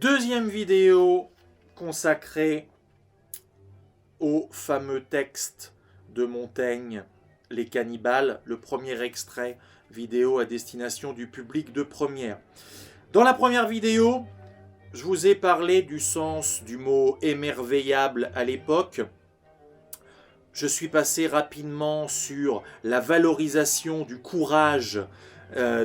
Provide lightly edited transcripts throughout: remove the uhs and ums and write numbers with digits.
Deuxième vidéo consacrée au fameux texte de Montaigne, Les Cannibales, le premier extrait vidéo à destination du public de première. Dans la première vidéo, je vous ai parlé du sens du mot émerveillable à l'époque. Je suis passé rapidement sur la valorisation du courage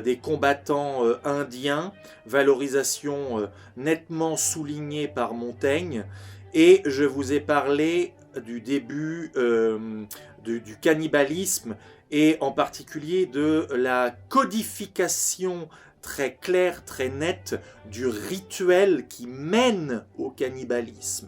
des combattants indiens, valorisation nettement soulignée par Montaigne, et je vous ai parlé du début du cannibalisme et en particulier de la codification très claire, très nette du rituel qui mène au cannibalisme.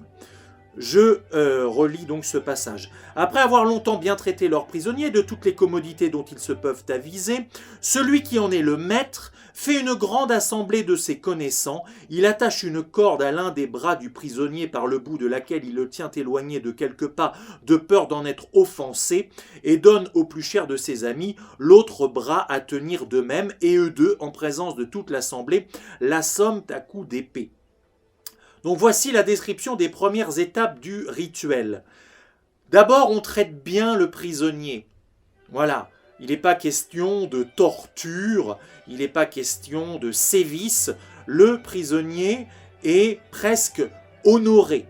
Je relis donc ce passage. Après avoir longtemps bien traité leurs prisonniers de toutes les commodités dont ils se peuvent aviser, celui qui en est le maître fait une grande assemblée de ses connaissants, il attache une corde à l'un des bras du prisonnier par le bout de laquelle il le tient éloigné de quelques pas de peur d'en être offensé, et donne au plus cher de ses amis l'autre bras à tenir d'eux-mêmes, et eux deux, en présence de toute l'assemblée, l'assomment à coups d'épée. Donc voici la description des premières étapes du rituel. D'abord, on traite bien le prisonnier. Voilà, il n'est pas question de torture, il n'est pas question de sévices. Le prisonnier est presque honoré.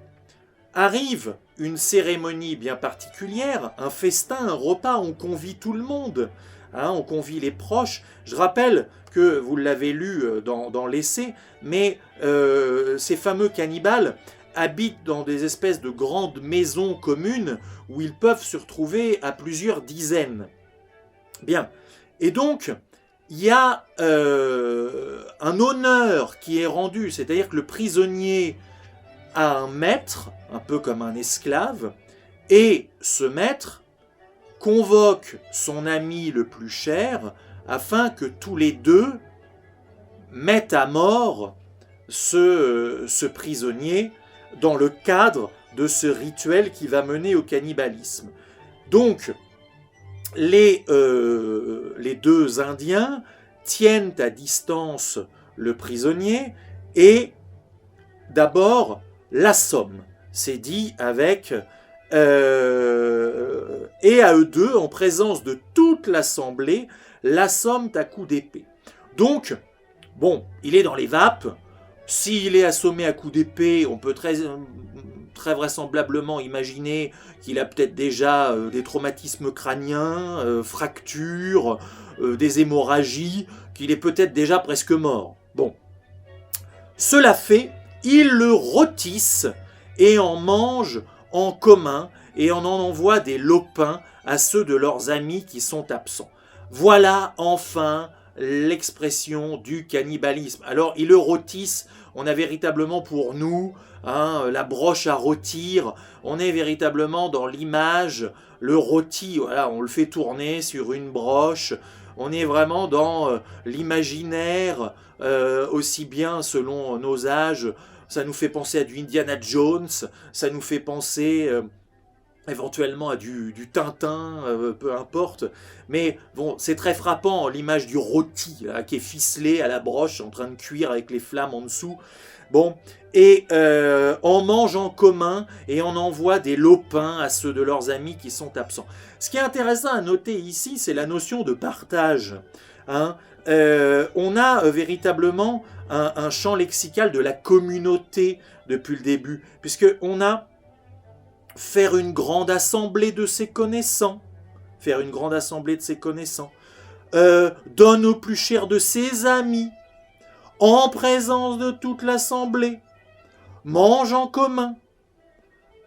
Arrive une cérémonie bien particulière, un festin, un repas, on convie tout le monde. On convie les proches. Je rappelle que vous l'avez lu dans l'essai, mais ces fameux cannibales habitent dans des espèces de grandes maisons communes où ils peuvent se retrouver à plusieurs dizaines. Bien. Et donc, il y a un honneur qui est rendu, c'est-à-dire que le prisonnier a un maître, un peu comme un esclave, et ce maître convoque son ami le plus cher afin que tous les deux mettent à mort ce prisonnier dans le cadre de ce rituel qui va mener au cannibalisme. Donc, les deux Indiens tiennent à distance le prisonnier et d'abord l'assomment. C'est dit avec... et à eux deux, en présence de toute l'assemblée, l'assomment à coups d'épée. Donc, bon, il est dans les vapes. S'il est assommé à coups d'épée, on peut très vraisemblablement imaginer qu'il a peut-être déjà des traumatismes crâniens, fractures, des hémorragies, qu'il est peut-être déjà presque mort. Bon. Cela fait, ils le rôtissent et en mangent en commun, et on en envoie des lopins à ceux de leurs amis qui sont absents. Voilà enfin l'expression du cannibalisme. Alors, ils le rôtissent, on a véritablement pour nous la broche à rôtir, on est véritablement dans l'image, le rôti, voilà, on le fait tourner sur une broche, on est vraiment dans l'imaginaire, aussi bien selon nos âges. Ça nous fait penser à du Indiana Jones, ça nous fait penser éventuellement à du Tintin, peu importe. Mais bon, c'est très frappant, l'image du rôti là, qui est ficelé à la broche, en train de cuire avec les flammes en dessous. Bon, et on mange en commun et on envoie des lopins à ceux de leurs amis qui sont absents. Ce qui est intéressant à noter ici, c'est la notion de partage. On a véritablement un champ lexical de la communauté depuis le début, puisqu'on a faire une grande assemblée de ses connaissants, donne au plus cher de ses amis, en présence de toute l'assemblée, mange en commun,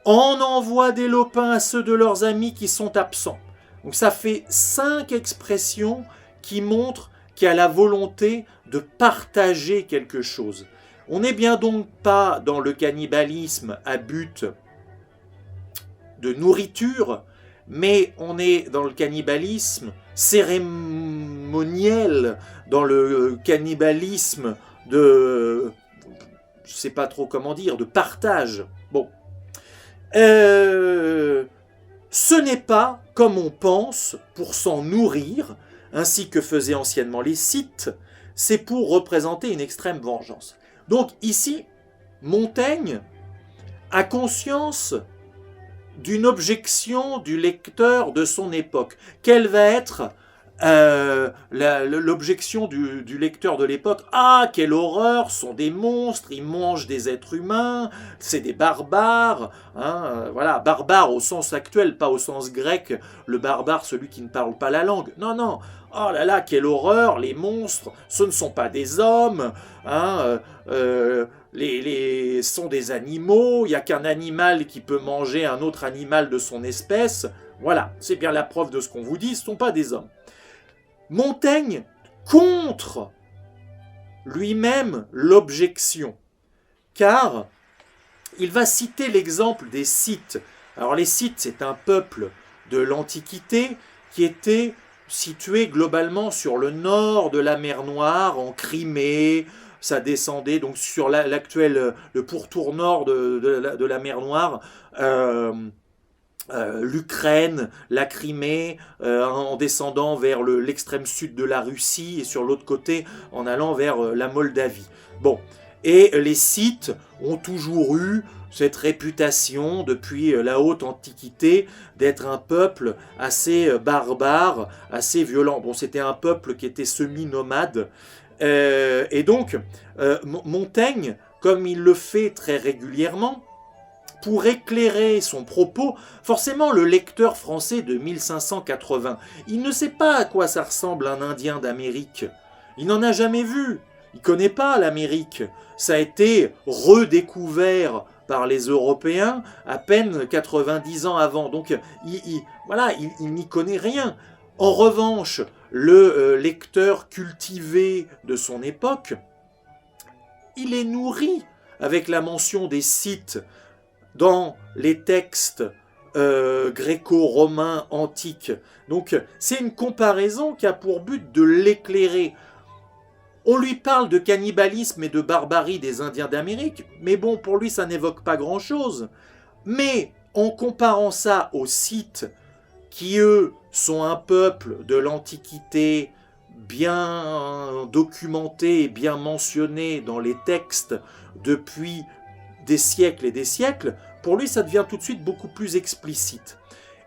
en envoie des lopins à ceux de leurs amis qui sont absents. Donc ça fait 5 expressions qui montrent qu'il y a la volonté de partager quelque chose. On n'est bien donc pas dans le cannibalisme à but de nourriture, mais on est dans le cannibalisme cérémoniel, dans le cannibalisme de... je ne sais pas trop comment dire, de partage. Bon. Ce n'est pas, comme on pense, pour s'en nourrir, ainsi que faisaient anciennement les Scythes, c'est pour représenter une extrême vengeance. Donc ici, Montaigne a conscience d'une objection du lecteur de son époque. Quelle va être l'objection du lecteur de l'époque? Ah, quelle horreur, ce sont des monstres, ils mangent des êtres humains, c'est des barbares. Hein, voilà, barbare au sens actuel, pas au sens grec, le barbare, celui qui ne parle pas la langue. Non, non, oh là là, quelle horreur, les monstres, ce ne sont pas des hommes. Hein, sont des animaux, il n'y a qu'un animal qui peut manger un autre animal de son espèce. Voilà, c'est bien la preuve de ce qu'on vous dit, ce ne sont pas des hommes. Montaigne contre lui-même l'objection, car il va citer l'exemple des Scythes. Alors les Scythes, c'est un peuple de l'Antiquité qui était situé globalement sur le nord de la mer Noire, en Crimée. Ça descendait donc sur l'actuel, le pourtour nord de la mer Noire, l'Ukraine, la Crimée, en descendant vers l'extrême sud de la Russie et sur l'autre côté en allant vers la Moldavie. Bon, et les Scythes ont toujours eu cette réputation depuis la haute antiquité d'être un peuple assez barbare, assez violent. Bon, c'était un peuple qui était semi-nomade. Et donc, Montaigne, comme il le fait très régulièrement, pour éclairer son propos, forcément le lecteur français de 1580, il ne sait pas à quoi ça ressemble un Indien d'Amérique. Il n'en a jamais vu. Il ne connaît pas l'Amérique. Ça a été redécouvert par les Européens à peine 90 ans avant. Donc, il n'y connaît rien. En revanche, le lecteur cultivé de son époque, il est nourri avec la mention des Scythes dans les textes gréco-romains antiques. Donc c'est une comparaison qui a pour but de l'éclairer. On lui parle de cannibalisme et de barbarie des Indiens d'Amérique, mais bon, pour lui ça n'évoque pas grand-chose. Mais en comparant ça aux Scythes, qui eux sont un peuple de l'Antiquité bien documenté et bien mentionné dans les textes depuis des siècles et des siècles, pour lui ça devient tout de suite beaucoup plus explicite.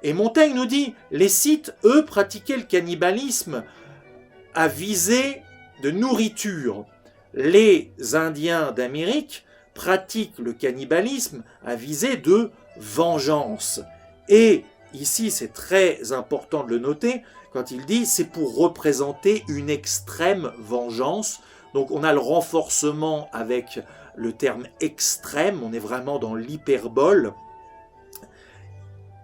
Et Montaigne nous dit, les Scythes, eux, pratiquaient le cannibalisme à visée de nourriture. Les Indiens d'Amérique pratiquent le cannibalisme à visée de vengeance. Et ici, c'est très important de le noter, quand il dit c'est pour représenter une extrême vengeance. Donc on a le renforcement avec le terme extrême, on est vraiment dans l'hyperbole.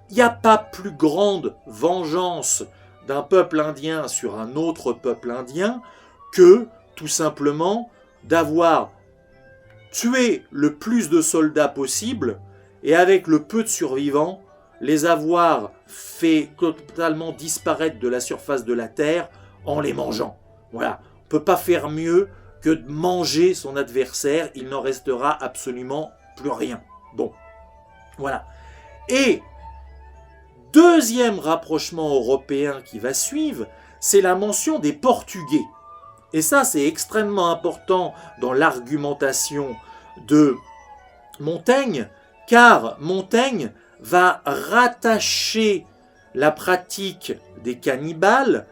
Il n'y a pas plus grande vengeance d'un peuple indien sur un autre peuple indien que, tout simplement, d'avoir tué le plus de soldats possible et avec le peu de survivants, les avoir fait totalement disparaître de la surface de la terre en les mangeant. Voilà, on ne peut pas faire mieux que de manger son adversaire, il n'en restera absolument plus rien. Bon, voilà. Et deuxième rapprochement européen qui va suivre, c'est la mention des Portugais. Et ça, c'est extrêmement important dans l'argumentation de Montaigne, car Montaigne va rattacher la pratique des cannibales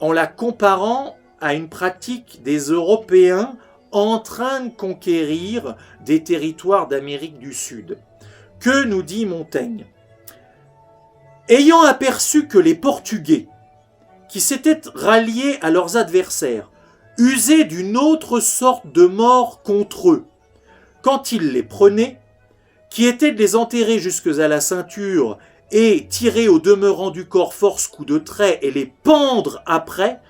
en la comparant à une pratique des Européens en train de conquérir des territoires d'Amérique du Sud. Que nous dit Montaigne ? Ayant aperçu que les Portugais, qui s'étaient ralliés à leurs adversaires, usaient d'une autre sorte de mort contre eux, quand ils les prenaient, qui était de les enterrer jusque à la ceinture et tirer au demeurant du corps force coups de trait et les pendre après,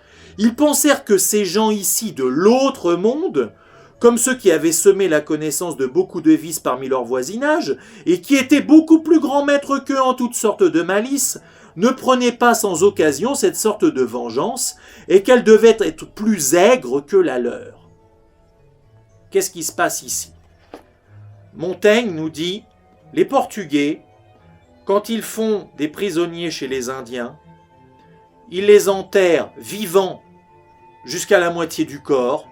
ils pensèrent que ces gens ici de l'autre monde, comme ceux qui avaient semé la connaissance de beaucoup de vices parmi leur voisinage, et qui étaient beaucoup plus grands maîtres qu'eux en toutes sortes de malices, ne prenaient pas sans occasion cette sorte de vengeance, et qu'elle devait être plus aigre que la leur. Qu'est-ce qui se passe ici ? Montaigne nous dit, les Portugais, quand ils font des prisonniers chez les Indiens, ils les enterrent vivants jusqu'à la moitié du corps,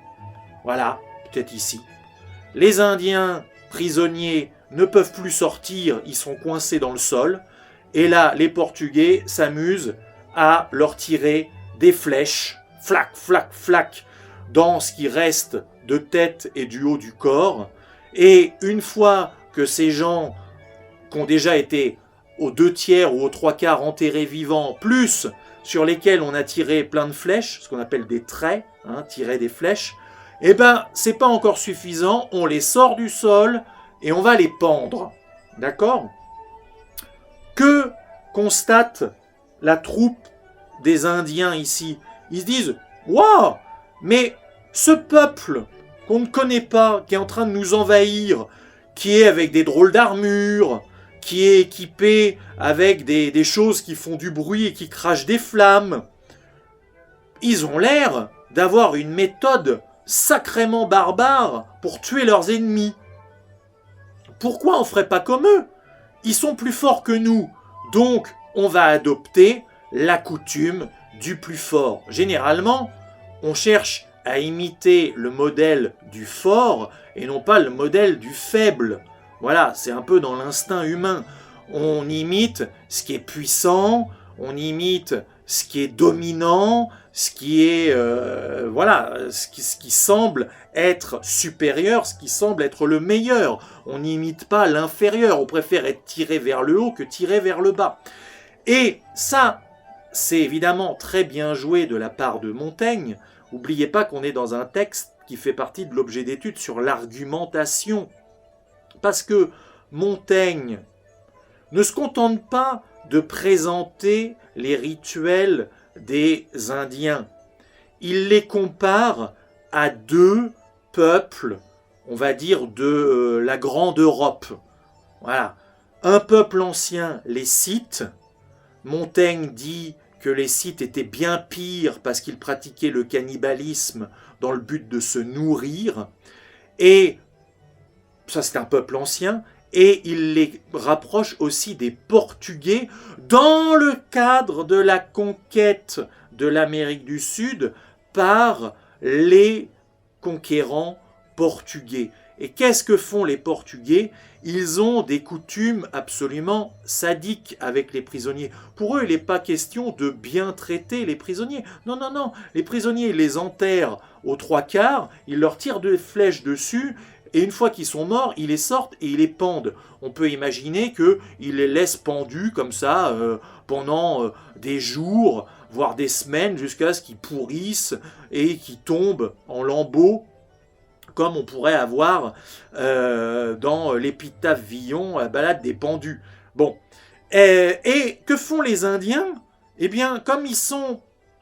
voilà, peut-être ici. Les Indiens prisonniers ne peuvent plus sortir, ils sont coincés dans le sol. Et là, les Portugais s'amusent à leur tirer des flèches, flac, flac, flac, dans ce qui reste de tête et du haut du corps. Et une fois que ces gens qui ont déjà été aux 2/3 ou aux 3/4 enterrés vivants, plus sur lesquels on a tiré plein de flèches, ce qu'on appelle des traits, tirer des flèches, eh ben, c'est pas encore suffisant, on les sort du sol et on va les pendre. D'accord ? Que constate la troupe des Indiens ici? Ils se disent « Waouh, mais ce peuple qu'on ne connaît pas, qui est en train de nous envahir, qui est avec des drôles d'armure, qui est équipé avec des choses qui font du bruit et qui crachent des flammes, ils ont l'air d'avoir une méthode sacrément barbare pour tuer leurs ennemis. Pourquoi on ne ferait pas comme eux? Ils sont plus forts que nous, donc on va adopter la coutume du plus fort. Généralement, on cherche à imiter le modèle du fort et non pas le modèle du faible. Voilà, c'est un peu dans l'instinct humain. On imite ce qui est puissant, on imite ce qui est dominant, ce qui est ce qui semble être supérieur, ce qui semble être le meilleur. On n'imite pas l'inférieur, on préfère être tiré vers le haut que tiré vers le bas. Et ça, c'est évidemment très bien joué de la part de Montaigne. N'oubliez pas qu'on est dans un texte qui fait partie de l'objet d'étude sur l'argumentation. Parce que Montaigne ne se contente pas de présenter les rituels des Indiens. Il les compare à deux peuples, on va dire, de la Grande Europe. Voilà. Un peuple ancien, les Scythes. Montaigne dit que les Scythes étaient bien pires parce qu'ils pratiquaient le cannibalisme dans le but de se nourrir. Et ça, c'est un peuple ancien. Et il les rapproche aussi des Portugais dans le cadre de la conquête de l'Amérique du Sud par les conquérants portugais. Et qu'est-ce que font les Portugais? Ils ont des coutumes absolument sadiques avec les prisonniers. Pour eux, il n'est pas question de bien traiter les prisonniers. Non, non, non. Les prisonniers, ils les enterrent aux 3/4, ils leur tirent des flèches dessus, et une fois qu'ils sont morts, ils les sortent et ils les pendent. On peut imaginer qu'ils les laissent pendus comme ça pendant des jours, voire des semaines, jusqu'à ce qu'ils pourrissent et qu'ils tombent en lambeaux, comme on pourrait avoir dans l'épitaphe Villon, la balade des pendus. Bon. Et que font les Indiens? Eh bien, comme ils sont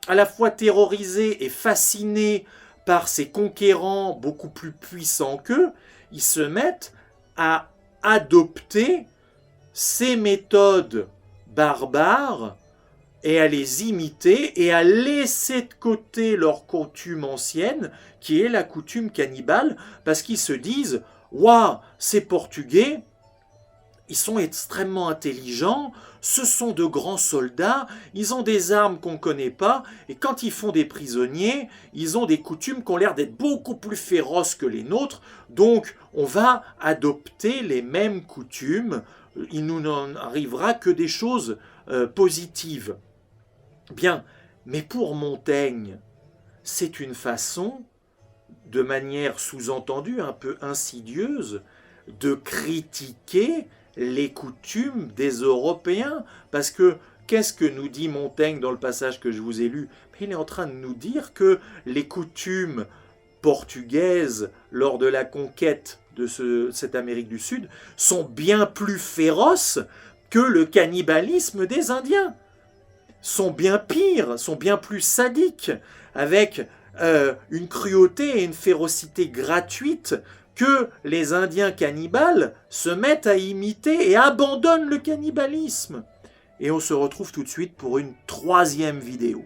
à la fois terrorisés et fascinés par ces conquérants beaucoup plus puissants qu'eux, ils se mettent à adopter ces méthodes barbares et à les imiter et à laisser de côté leur coutume ancienne, qui est la coutume cannibale, parce qu'ils se disent « Waouh, ces Portugais, ils sont extrêmement intelligents, ce sont de grands soldats, ils ont des armes qu'on ne connaît pas, et quand ils font des prisonniers, ils ont des coutumes qui ont l'air d'être beaucoup plus féroces que les nôtres, donc on va adopter les mêmes coutumes, il nous n'en arrivera que des choses positives. » Bien, mais pour Montaigne, c'est une façon, de manière sous-entendue, un peu insidieuse, de critiquer les coutumes des Européens. Parce que, qu'est-ce que nous dit Montaigne dans le passage que je vous ai lu? Il est en train de nous dire que les coutumes portugaises, lors de la conquête de cette Amérique du Sud, sont bien plus féroces que le cannibalisme des Indiens. Sont bien pires, sont bien plus sadiques, avec une cruauté et une férocité gratuite que les Indiens cannibales se mettent à imiter et abandonnent le cannibalisme. Et on se retrouve tout de suite pour une 3e vidéo.